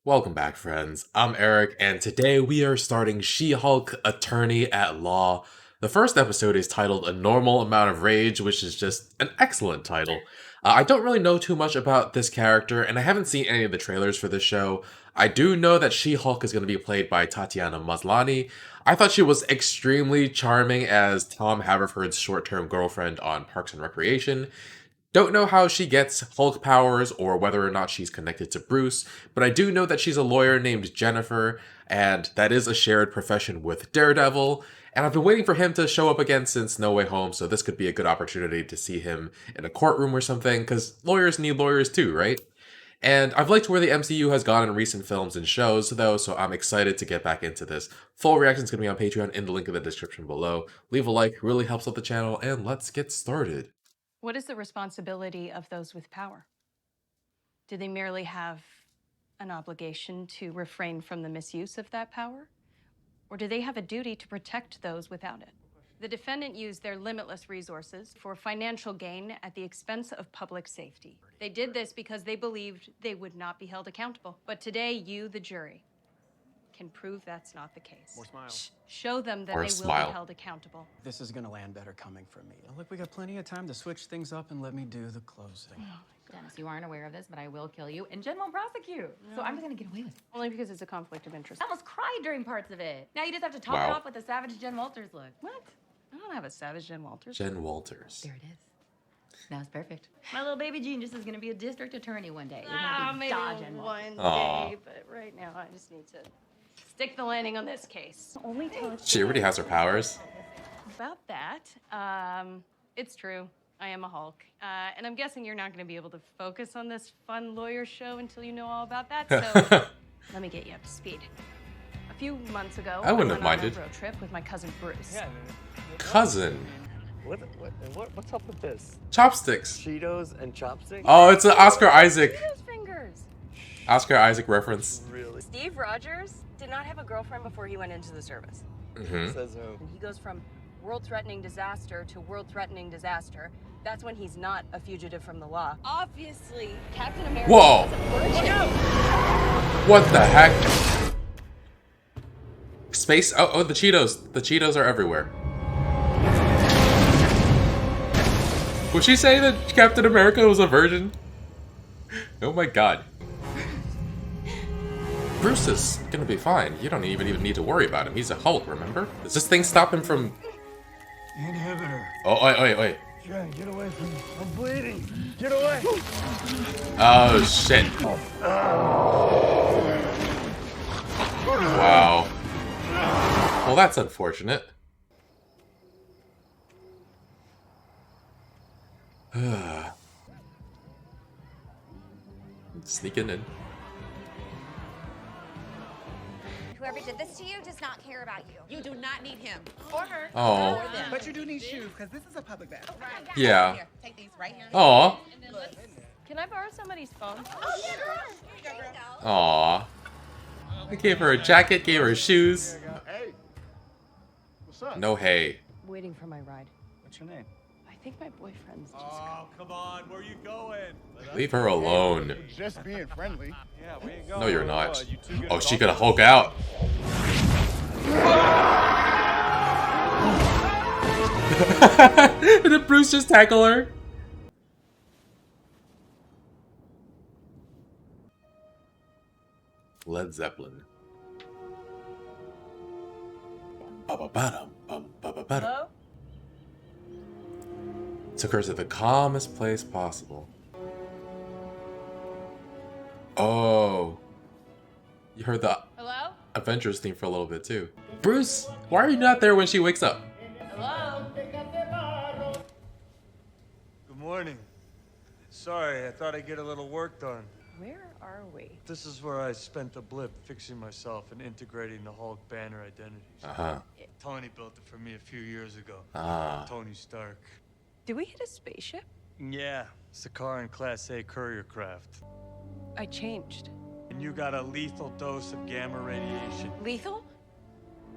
Welcome back, friends. I'm Eric, and today we are starting She-Hulk Attorney at Law. The first episode is titled A Normal Amount of Rage, which is just an excellent title. I don't really know too much about this character, and I haven't seen any of the trailers for this show. I do know that She-Hulk is going to be played by Tatiana Maslany. I thought she was extremely charming as Tom Haverford's short-term girlfriend on Parks and Recreation. Don't know how she gets Hulk powers or whether or not she's connected to Bruce, but I do know that she's a lawyer named Jennifer, and that is a shared profession with Daredevil. And I've been waiting for him to show up again since No Way Home, so this could be a good opportunity to see him in a courtroom or something, because lawyers need lawyers too, right? And I've liked where the MCU has gone in recent films and shows, though, so I'm excited to get back into this. Full reaction's going to be on Patreon in the link in the description below. Leave a like, really helps out the channel, and let's get started. What is the responsibility of those with power? Do they merely have an obligation to refrain from the misuse of that power? Or do they have a duty to protect those without it? The defendant used their limitless resources for financial gain at the expense of public safety. They did this because they believed they would not be held accountable. But today, you, the jury, can prove that's not the case. More smiles. Show them that Or a they will smile. be held accountable. This is gonna land better coming from me. Look, we got plenty of time to switch things up and let me do the closing. Dennis, you aren't aware of this, but I will kill you and Jen won't prosecute. So I'm just gonna get away with it. Only because it's a conflict of interest. I almost cried during parts of it. Now you just have to top Wow. it off with a savage Jen Walters look. What? I don't have a savage Jen Walters. Jen Walters. There it is. Now it's perfect. My little baby genius is gonna be a district attorney one day. You're gonna be Maybe dodging one Aw. day, but right now I just need to stick the landing on this case. Only time She already has her powers. about that. It's true. I am a Hulk, and I'm guessing you're not going to be able to focus on this fun lawyer show until you know all about that. So let me get you up to speed. A few months ago, I wouldn't went have minded. on a road trip with my cousin Bruce. Yeah, Cousin. what's up with this? Chopsticks. Cheetos and chopsticks? Oh, it's an Oscar Isaac. Those fingers. Oscar Isaac reference. Really? Steve Rogers did not have a girlfriend before he went into the service. Mm-hmm. Says who? And he goes from world-threatening disaster to world-threatening disaster. That's when he's not a fugitive from the law. Obviously, Captain America Whoa. is a virgin. What the heck? Space. Oh, the Cheetos. The Cheetos are everywhere. Was she saying that Captain America was a virgin? Oh my god. Bruce is gonna be fine. You don't even need to worry about him. He's a Hulk, remember? Does this thing stop him from... Inhibitor. Oh, wait. Jen, get away from me. I'm bleeding. Get away. Oh, shit. Wow. Well, that's unfortunate. Sneaking in. Whoever did this to you does not care about you. You do not need him. Or her. Oh. Or them. But you do need shoes, because this is a public bathroom. Yeah. Here, take these right here. Aw. Can I borrow somebody's phone? Oh, yeah, girl. Here you go. Aw. I gave her a jacket, gave her shoes. Hey. What's up? No hay. Waiting for my ride. What's your name? I think my boyfriend's just... Oh, come on, where you going? Leave her alone. We're just being friendly. Yeah, where you going? No, you're not. You two gonna Oh, she talk gonna about Hulk out. Did Bruce just tackle her? Led Zeppelin. Ba-ba-ba-dum, bum-ba-ba-ba-dum. Hello? Took her to the calmest place possible. Oh. You heard the Hello? Avengers theme for a little bit too. Bruce, why are you not there when she wakes up? Hello? Good morning. Sorry, I thought I'd get a little work done. Where are we? This is where I spent a blip fixing myself and integrating the Hulk banner identities. Uh-huh. Tony built it for me a few years ago. Ah. Tony Stark. Did we hit a spaceship? Yeah, it's a car in Class A courier craft. I changed. And you got a lethal dose of gamma radiation. Lethal?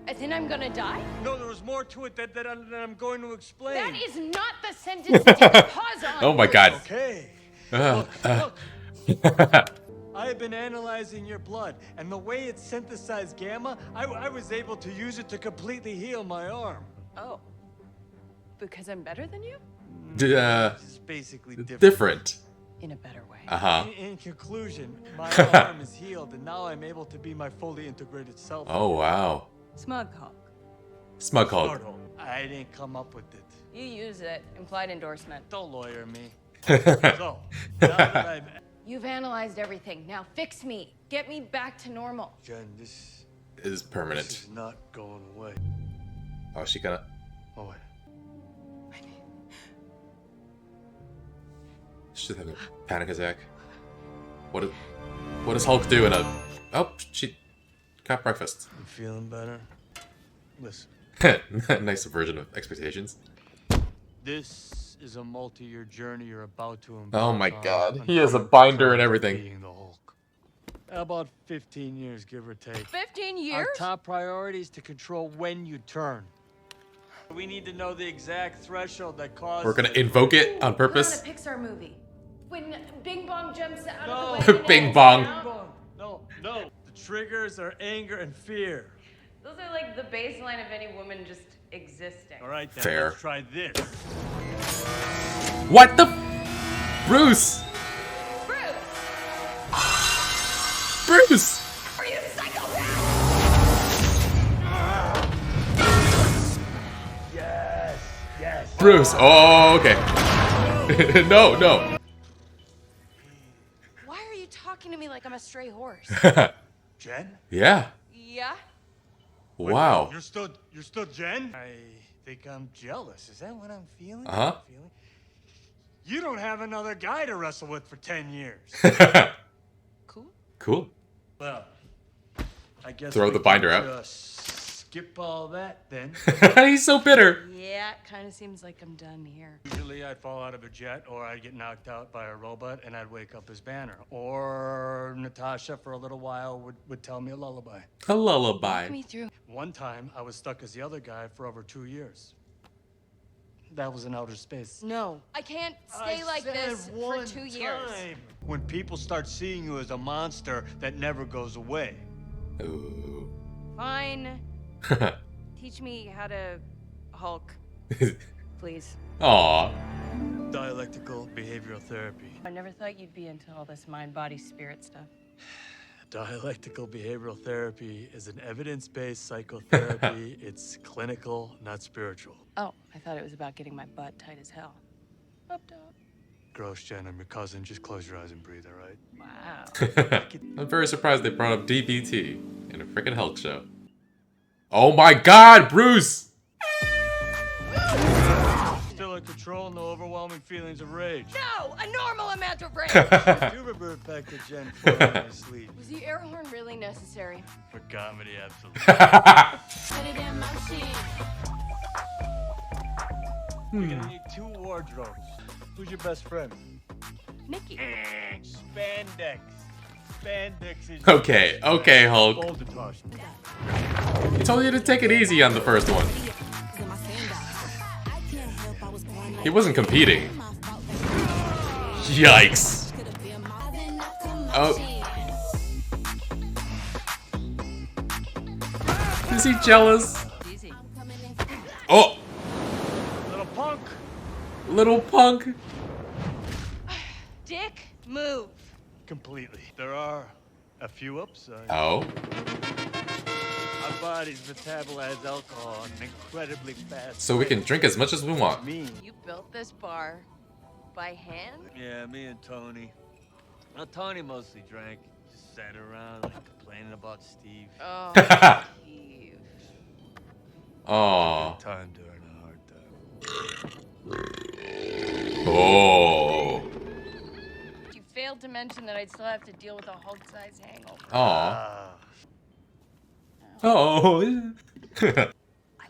As in I'm gonna die? No, there was more to it that I'm going to explain. That is not the sentence to take a pause on. Oh my god. Okay. Uh, Look, I have been analyzing your blood, and the way it synthesized gamma, I was able to use it to completely heal my arm. Oh. Because I'm better than you? It's basically different. In a better way. In conclusion, my arm is healed, and now I'm able to be my fully integrated self. Oh, wow. Smug Hulk. Smug Hulk. Smart Hulk. I didn't come up with it. You use it. Implied endorsement. Don't lawyer me. So, now that I've... You've analyzed everything. Now fix me. Get me back to normal. Jen, this is permanent. This is not going away. Oh, is she gonna... Oh, wait. She's having a panic attack. What does Hulk do in a... Oh, she got breakfast. You feeling better? Listen. Nice version of expectations. This is a multi-year journey you're about to embark Oh my on god. He has a binder and everything. being the Hulk. About 15 years, give or take. 15 years? Our top priority is to control when you turn. We need to know the exact threshold that causes... We're gonna invoke it on purpose? Put on a Pixar movie. When Bing Bong jumps out No. of the way. Bing Bong. No. The triggers are anger and fear. Those are like the baseline of any woman just existing. All right, then, Fair. let's try this. What the... Bruce! Bruce! Are you a psychopath? Yes. Bruce! Oh, okay. No. Why are you talking to me like I'm a stray horse? Jen? Yeah. Yeah? Wow. You're still Jen? I think I'm jealous. Is that what I'm feeling? Uh-huh. You don't have another guy to wrestle with for 10 years. Cool. Well, I guess Throw we the binder can out. just skip all that then. He's so bitter. Yeah, it kind of seems like I'm done here. Usually I'd fall out of a jet, or I'd get knocked out by a robot and I'd wake up as Banner. Or Natasha for a little while would tell me a lullaby. A lullaby. Walk me through. One time I was stuck as the other guy for over 2 years. That was in outer space. No, I can't stay like this for 2 years. When people start seeing you as a monster that never goes away. Ooh. Fine. Teach me how to Hulk, please. Aw. Dialectical behavioral therapy. I never thought you'd be into all this mind, body, spirit stuff. Dialectical behavioral therapy is an evidence-based psychotherapy. It's clinical, not spiritual. Oh, I thought it was about getting my butt tight as hell. Up top. Gross, Jen, I'm your cousin. Just close your eyes and breathe, all right? Wow. I'm very surprised they brought up DBT in a freaking Hulk show. Oh my god, Bruce! Still in control, no overwhelming feelings of rage. No, a normal amount of rage. Do revert back to Jen for my sleep. Was the air horn really necessary? For comedy, absolutely. You're gonna need 2 wardrobes. Who's your best friend? Nikki. Spandex. Spandex is... Okay, Hulk. Hold it, Tosh. He told you to take it easy on the first one. He wasn't competing. Yikes. Oh. Is he jealous? Easy. Oh! Little punk. Little punk. Dick, move. Completely. There are a few upsides. Oh. Our bodies metabolize alcohol at an incredibly fast So we can drink as much as we want. Me. You built this bar by hand? Yeah, me and Tony. Well, Tony mostly drank. Just sat around like complaining about Steve. Oh, Steve. Aw. Time during a hard time. Oh. You failed to mention that I'd still have to deal with a Hulk-sized hangover. Aw. Oh. I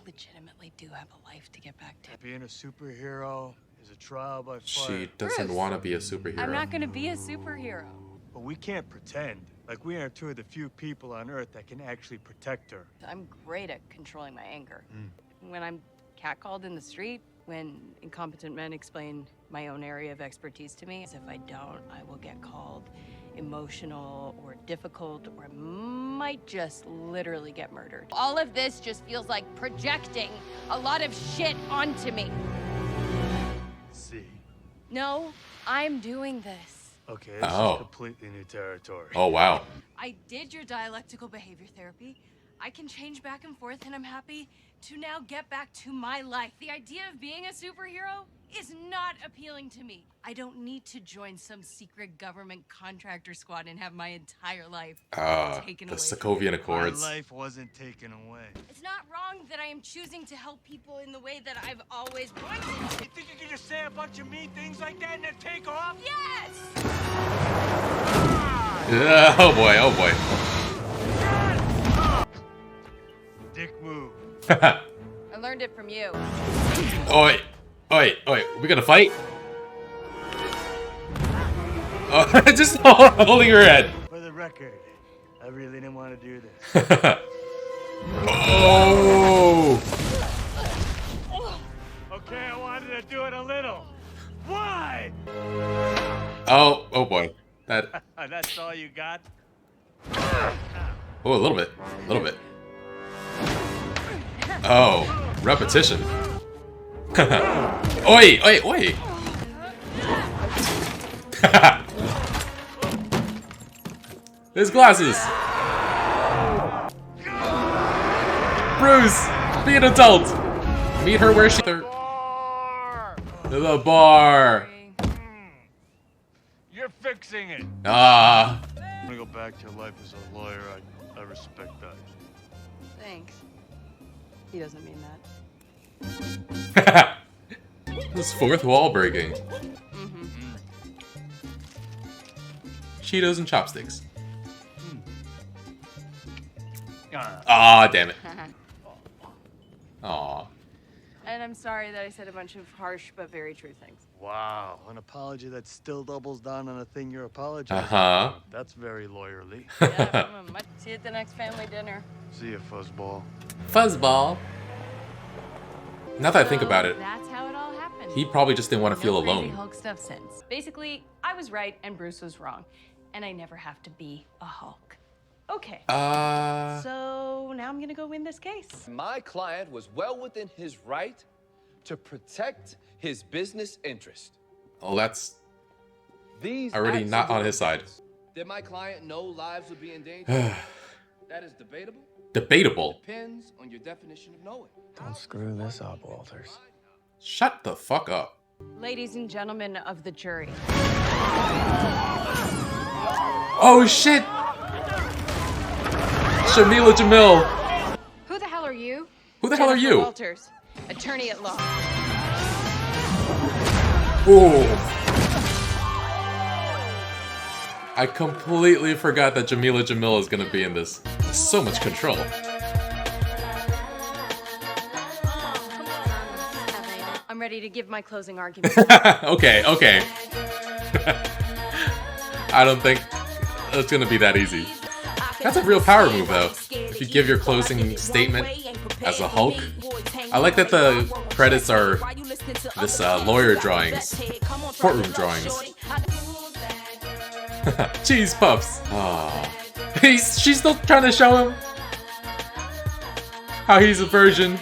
legitimately do have a life to get back to. Being a superhero is a trial by fire. She doesn't want to be a superhero. I'm not gonna be a superhero. But we can't pretend. Like we are 2 of the few people on Earth that can actually protect her. I'm great at controlling my anger. When I'm catcalled in the street, when incompetent men explain my own area of expertise to me, as if I don't, I will get called emotional or difficult or might just literally get murdered. All of this just feels like projecting a lot of shit onto me. See. No, I'm doing this. Okay, this is completely new territory. Oh, wow. I did your dialectical behavior therapy. I can change back and forth, and I'm happy to now get back to my life. The idea of being a superhero is not appealing to me. I don't need to join some secret government contractor squad and have my entire life taken the away. Sokovian Accords. My life wasn't taken away. It's not wrong that I am choosing to help people in the way that I've always wanted. You think you can just say a bunch of mean things like that and then take off? Yes! Oh boy, oh boy. Dick move. I learned it from you. Oi, oi, oi. We gonna fight? Oh, just holding her head. For the record, I really didn't want to do this. Oh. Okay, I wanted to do it a little. Why? Oh boy. That. That's all you got? Oh, a little bit. A little bit. Oh, repetition. Oi, oi, oi. His glasses. Bruce, be an adult. Meet her where she. The bar. You're fixing it. Ah. I'm gonna go back to life as a lawyer. I respect that. Thanks. He doesn't mean that. This fourth wall breaking. Cheetos and chopsticks. Ah, damn it. Aw. And I'm sorry that I said a bunch of harsh but very true things. Wow, an apology that still doubles down on a thing you're apologizing Uh-huh. for. That's very lawyerly. Yeah, see you at the next family dinner. See ya, fuzzball. Fuzzball. Now that I think about it, That's how it all happened. he probably just didn't want to feel No alone. crazy Hulk stuff since. Basically, I was right and Bruce was wrong. And I never have to be a Hulk. Okay. So now I'm gonna go win this case. My client was well within his right to protect his business interest. Oh, that's These already not on his side. Did my client know lives would be in danger? That is debatable. Debatable. Depends on your definition of knowing. Don't screw this up, Walters. Shut the fuck up. Ladies and gentlemen of the jury. Oh shit! Shamila Jamil. Who the hell are you? Who the hell are you? Walters, attorney at law. Ooh. I completely forgot that Jamila Jamil is gonna be in this. So much control. I'm ready to give my closing argument. Okay. I don't think it's gonna be that easy. That's a real power move, though. If you give your closing statement as a Hulk. I like that the credits are this lawyer drawings, courtroom drawings. Cheese puffs. Aww. She's still trying to show him how he's a virgin.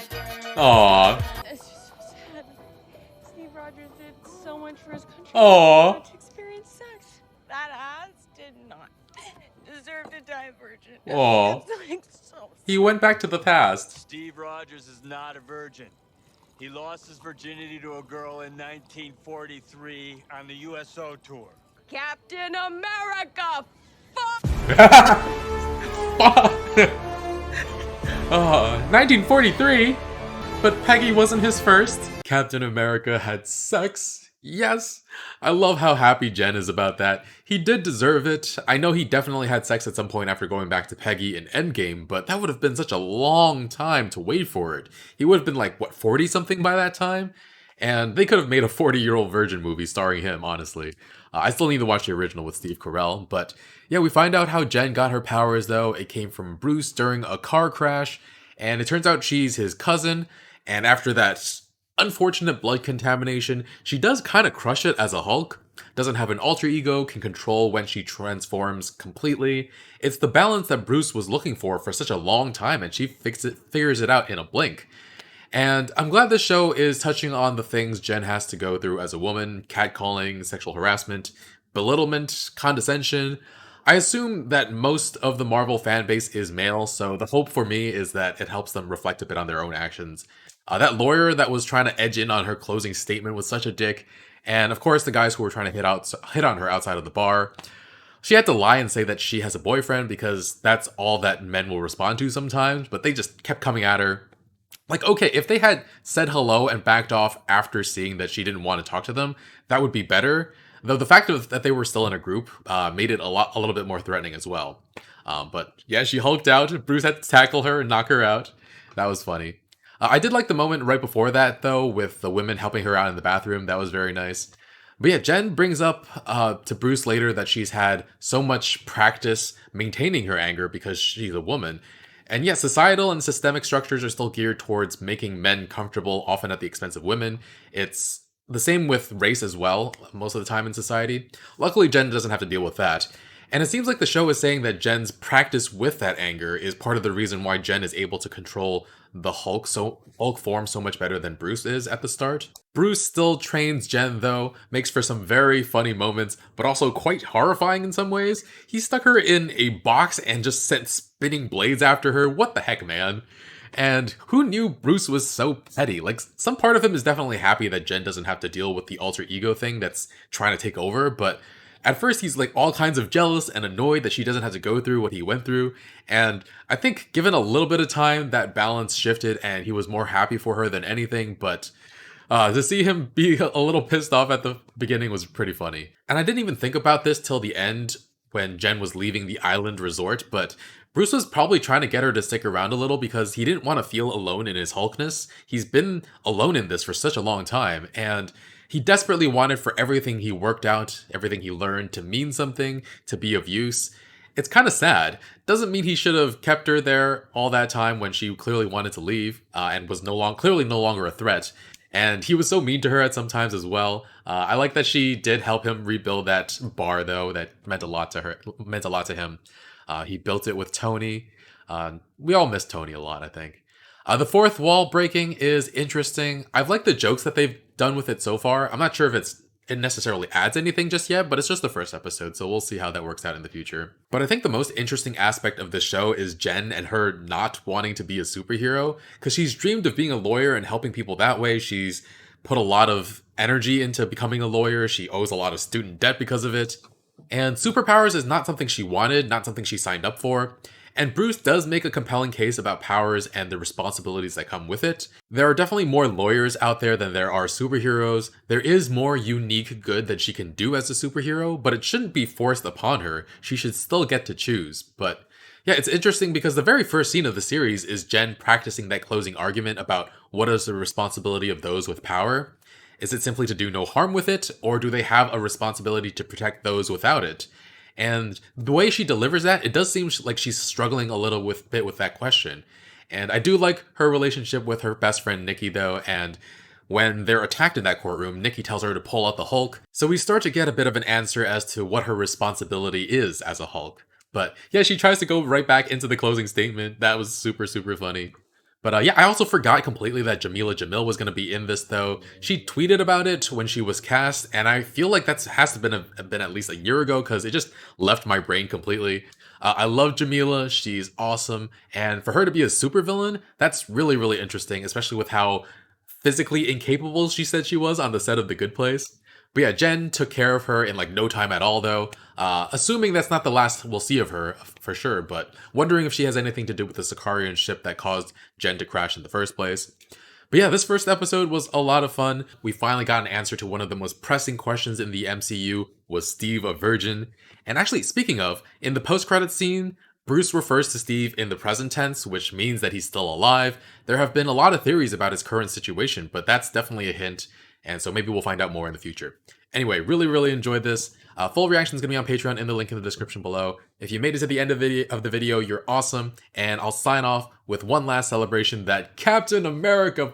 Aww. It's just so sad. Steve Rogers did so much for his country. Aww. To experience sex. That ass did not deserve to die a virgin. Aww. It's like so He went back to the past. Steve Rogers is not a virgin. He lost his virginity to a girl in 1943 on the USO tour. Captain America! Fuck! 1943? But Peggy wasn't his first. Captain America had sex. Yes. I love how happy Jen is about that. He did deserve it. I know he definitely had sex at some point after going back to Peggy in Endgame, but that would have been such a long time to wait for it. He would have been like, what, 40-something by that time? And they could have made a 40-year-old virgin movie starring him, honestly. I still need to watch the original with Steve Carell, but yeah, we find out how Jen got her powers, though. It came from Bruce during a car crash, and it turns out she's his cousin, and after that unfortunate blood contamination, she does kind of crush it as a Hulk. doesn't have an alter ego, can control when she transforms completely. It's the balance that Bruce was looking for such a long time, and she figures it out in a blink. And I'm glad this show is touching on the things Jen has to go through as a woman: catcalling, sexual harassment, belittlement, condescension. I assume that most of the Marvel fan base is male, so the hope for me is that it helps them reflect a bit on their own actions. That lawyer that was trying to edge in on her closing statement was such a dick, and of course the guys who were trying to hit on her outside of the bar. She had to lie and say that she has a boyfriend because that's all that men will respond to sometimes, but they just kept coming at her. Like, okay, if they had said hello and backed off after seeing that she didn't want to talk to them, that would be better. Though the fact that they were still in a group made it a little bit more threatening as well. But yeah, she hulked out. Bruce had to tackle her and knock her out. That was funny. I did like the moment right before that, though, with the women helping her out in the bathroom. That was very nice. But yeah, Jen brings up to Bruce later that she's had so much practice maintaining her anger because she's a woman. And yes, societal and systemic structures are still geared towards making men comfortable, often at the expense of women. It's the same with race as well, most of the time in society. Luckily, Jen doesn't have to deal with that. And it seems like the show is saying that Jen's practice with that anger is part of the reason why Jen is able to control the Hulk form so much better than Bruce is at the start. Bruce still trains Jen though, makes for some very funny moments, but also quite horrifying in some ways. He stuck her in a box and just sent spinning blades after her. What the heck, man? And who knew Bruce was so petty? Like, some part of him is definitely happy that Jen doesn't have to deal with the alter ego thing that's trying to take over, but at first he's like all kinds of jealous and annoyed that she doesn't have to go through what he went through. And I think given a little bit of time, that balance shifted and he was more happy for her than anything, but to see him be a little pissed off at the beginning was pretty funny. And I didn't even think about this till the end when Jen was leaving the island resort, but Bruce was probably trying to get her to stick around a little because he didn't want to feel alone in his Hulkness. He's been alone in this for such a long time, and he desperately wanted for everything he worked out, everything he learned to mean something, to be of use. It's kind of sad. Doesn't mean he should have kept her there all that time when she clearly wanted to leave and was clearly no longer a threat. And he was so mean to her at some times as well. I like that she did help him rebuild that bar, though. That meant a lot to her. Meant a lot to him. He built it with Tony. We all miss Tony a lot, I think. The fourth wall breaking is interesting. I've liked the jokes that they've done with it so far. I'm not sure if it necessarily adds anything just yet, but it's just the first episode, so we'll see how that works out in the future. But I think the most interesting aspect of this show is Jen and her not wanting to be a superhero, because she's dreamed of being a lawyer and helping people that way. She's put a lot of energy into becoming a lawyer. She owes a lot of student debt because of it. And superpowers is not something she wanted, not something she signed up for. And Bruce does make a compelling case about powers and the responsibilities that come with it. There are definitely more lawyers out there than there are superheroes. There is more unique good that she can do as a superhero, but it shouldn't be forced upon her. She should still get to choose. But yeah, it's interesting because the very first scene of the series is Jen practicing that closing argument about what is the responsibility of those with power. Is it simply to do no harm with it, or do they have a responsibility to protect those without it? And the way she delivers that, it does seem like she's struggling a little bit with that question. And I do like her relationship with her best friend Nikki, though, and when they're attacked in that courtroom, Nikki tells her to pull out the Hulk. So we start to get a bit of an answer as to what her responsibility is as a Hulk. But yeah, she tries to go right back into the closing statement. That was super, super funny. But yeah, I also forgot completely that Jamila Jamil was going to be in this, though. She tweeted about it when she was cast, and I feel like that has to been at least a year ago, because it just left my brain completely. I love Jamila, she's awesome, and for her to be a supervillain, that's really, really interesting, especially with how physically incapable she said she was on the set of The Good Place. But yeah, Jen took care of her in like no time at all, though. Assuming that's not the last we'll see of her, for sure, but wondering if she has anything to do with the Sicarian ship that caused Jen to crash in the first place. But yeah, this first episode was a lot of fun. We finally got an answer to one of the most pressing questions in the MCU. Was Steve a virgin? And actually, speaking of, in the post-credits scene, Bruce refers to Steve in the present tense, which means that he's still alive. There have been a lot of theories about his current situation, but that's definitely a hint. And so maybe we'll find out more in the future. Anyway, really, really enjoyed this. Full reaction is going to be on Patreon in the link in the description below. If you made it to the end of the video, you're awesome. And I'll sign off with one last celebration that Captain America